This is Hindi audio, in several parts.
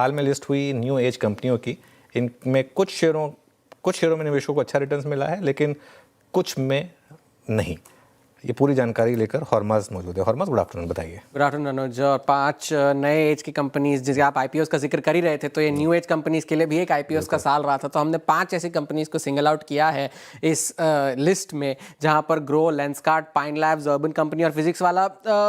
हाल में लिस्ट हुई न्यू एज कंपनियों की, इनमें कुछ शेयरों में निवेशकों को अच्छा रिटर्न्स मिला है, लेकिन कुछ में नहीं। ये पूरी जानकारी लेकर हॉर्माज मौजूद है। हॉर्माज, गुड आफ्टरनून, बताइए। गुड आफ्टरनून अनुज। और 5 नए एज की कंपनीज, जिसे आप आईपीओस का जिक्र कर ही रहे थे, तो ये न्यू एज कंपनीज के लिए भी एक आईपीओस का साल रहा था। तो हमने 5 ऐसी कंपनीज को सिंगल आउट किया है इस लिस्ट में, जहां पर grow, Lenskart, pine labs, urban company और फिजिक्स वाला।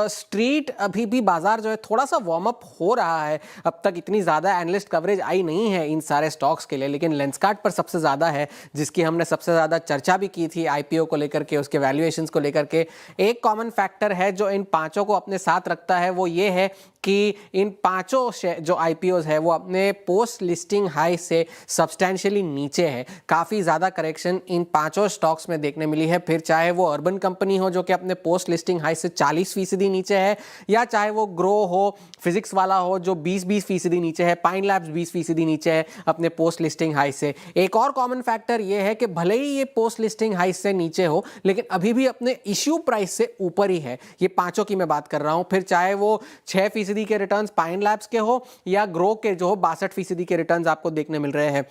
स्ट्रीट अभी भी बाजार जो है थोड़ा सा वार्म अप हो रहा है। अब तक इतनी ज़्यादा एनालिस्ट कवरेज आई नहीं है इन सारे स्टॉक्स के लिए, लेकिन लेंसकार्ट पर सबसे ज़्यादा है, जिसकी हमने सबसे ज़्यादा चर्चा भी की थी आईपीओ को लेकर के, उसके वैल्यूएशंस को लेकर के। एक कॉमन फैक्टर है जो इन पांचों को अपने साथ रखता है, वो ये है कि इन पांचों जो आईपीओज है वो अपने पोस्ट लिस्टिंग हाई से सब्सटैंशियली नीचे है। काफ़ी ज़्यादा करेक्शन इन पांचों स्टॉक्स में देखने मिली है। फिर चाहे वो अर्बन कंपनी हो जो कि अपने पोस्ट लिस्टिंग हाई से 40% नीचे है, या चाहे वो ग्रो हो, फिजिक्स वाला हो जो 20% नीचे है, पाइन लैब्स 20% नीचे है अपने पोस्ट लिस्टिंग हाई से। एक और कॉमन फैक्टर ये है कि भले ही ये पोस्ट लिस्टिंग हाई से नीचे हो, लेकिन अभी भी अपने इश्यू प्राइस से ऊपर ही है। ये पांचों की मैं बात कर रहा हूं। फिर चाहे वो 6% के रिटर्न्स पाइन लैब्स के हो, या ग्रो के जो हो 62% के रिटर्न्स आपको देखने मिल रहे हैं।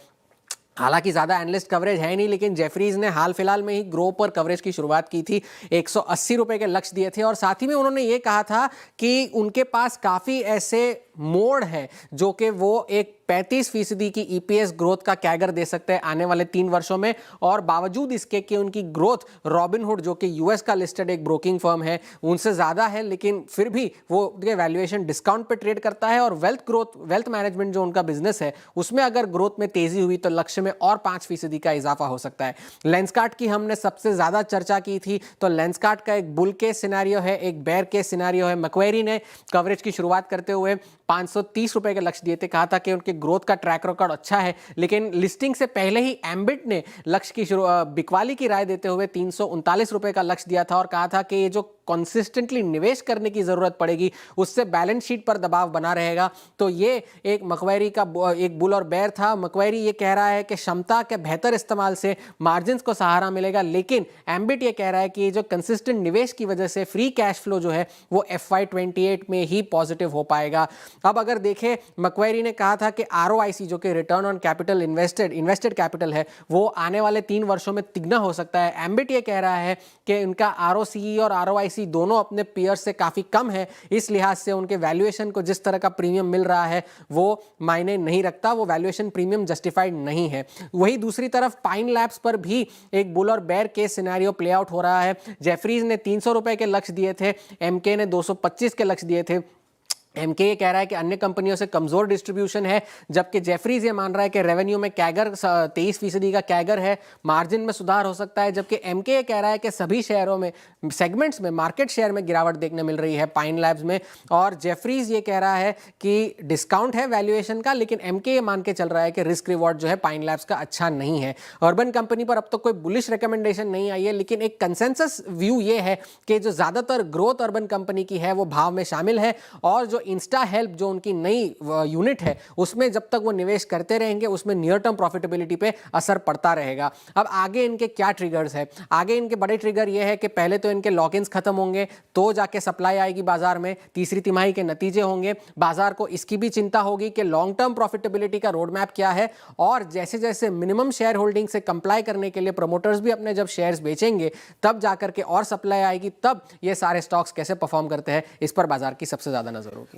हालांकि ज़्यादा एनालिस्ट कवरेज है नहीं, लेकिन जेफरीज ने हाल फिलहाल में ही ग्रो पर कवरेज की शुरुआत की थी। 180 रुपए के लक्ष्य दिए थे, और साथ ही में उन्होंने ये कहा था कि उनके पास काफ़ी ऐसे मोड है जो कि वो एक 35% की ईपीएस ग्रोथ का कैगर दे सकते हैं आने वाले 3 वर्षों में। और बावजूद इसके कि उनकी ग्रोथ रॉबिनहुड जो कि यूएस का लिस्टेड एक ब्रोकिंग फर्म है उनसे ज़्यादा है, लेकिन फिर भी वो वैल्यूएशन डिस्काउंट पे ट्रेड करता है। और वेल्थ मैनेजमेंट जो उनका बिजनेस है, उसमें अगर ग्रोथ में तेजी हुई तो लक्ष्य में और 5% का इजाफा हो सकता है। लेंसकार्ट की हमने सबसे ज़्यादा चर्चा की थी, तो लेंसकार्ट का एक बुल केस सिनेरियो है, एक बेयर केस सिनेरियो है। मैक्वेरी ने कवरेज की शुरुआत करते हुए 530 रुपए के लक्ष्य दिए थे, कहा था कि उनके ग्रोथ का ट्रैक रिकॉर्ड अच्छा है, लेकिन लिस्टिंग से पहले ही एम्बिट ने लक्ष्य की बिकवाली की राय देते हुए 339 रुपए का लक्ष्य दिया था, और कहा था कि ये जो कंसिस्टेंटली निवेश करने की जरूरत पड़ेगी उससे बैलेंस शीट पर दबाव बना रहेगा। तो ये एक मैक्वेरी का एक बुल और बेयर था। मैक्वेरी ये कह रहा है कि क्षमता के बेहतर इस्तेमाल से मार्जिन्स को सहारा मिलेगा, लेकिन एम्बिट ये कह रहा है कि ये जो कंसिस्टेंट निवेश की वजह से फ्री कैश फ्लो जो है वो FY28 में ही पॉजिटिव हो पाएगा। अब अगर देखें, मैक्वेरी ने कहा था कि ROIC जो कि return on capital invested capital है, वो आने वाले 3 वर्षों में तिगुना हो सकता है। एम्बिट ये कह रहा है कि उनका ROCE और ROIC दोनों अपने पीयर से काफी कम है, इस लिहाज से उनके वैल्यूएशन को जिस तरह का प्रीमियम मिल रहा है वो मायने नहीं रखता, वो वैल्यूएशन प्रीमियम जस्टिफाइड नहीं है। वही दूसरी तरफ पाइन लैब्स पर भी एक बुल और bear case scenario play out हो रहा है। जेफरीज ने 300 रुपए के लक्ष्य दिए थे, एमके ने 225 के लक्ष्य दिए थे। एमके ये कह रहा है कि अन्य कंपनियों से कमजोर डिस्ट्रीब्यूशन है, जबकि जेफरीज ये मान रहा है कि रेवेन्यू में कैगर 23% का कैगर है, मार्जिन में सुधार हो सकता है। जबकि एमके ये कह रहा है कि सभी शेयरों में, सेगमेंट्स में, मार्केट शेयर में गिरावट देखने मिल रही है पाइन लैब्स में। और जेफरीज ये कह रहा है कि डिस्काउंट है वैल्यूएशन का, लेकिन एमके ये मान के चल रहा है कि रिस्क रिवॉर्ड जो है पाइन लैब्स का अच्छा नहीं है। अर्बन कंपनी पर अब तक कोई बुलिश रिकमेंडेशन नहीं आई है, लेकिन एक कंसेंसस व्यू ये है कि जो ज्यादातर ग्रोथ अर्बन कंपनी की है वो भाव में शामिल है, और जो इंस्टा हेल्प जो उनकी नई यूनिट है उसमें जब तक वो निवेश करते रहेंगे उसमें नियर टर्म प्रॉफिटेबिलिटी पे असर पड़ता रहेगा। अब आगे इनके क्या ट्रिगर्स है? आगे इनके बड़े ट्रिगर ये है कि पहले तो इनके लॉक इन्स खत्म होंगे, तो जाके सप्लाई आएगी बाजार में, तीसरी तिमाही के नतीजे होंगे। बाजार को इसकी भी चिंता होगी कि लॉन्ग टर्म प्रॉफिटेबिलिटी का रोड मैप क्या है, और जैसे जैसे मिनिमम शेयर होल्डिंग से कंप्लाई करने के लिए प्रमोटर्स भी अपने जब शेयर्स बेचेंगे तब जाकर के और सप्लाई आएगी, तब ये सारे स्टॉक्स कैसे परफॉर्म करते हैं इस पर बाजार की सबसे ज्यादा नजर होगी।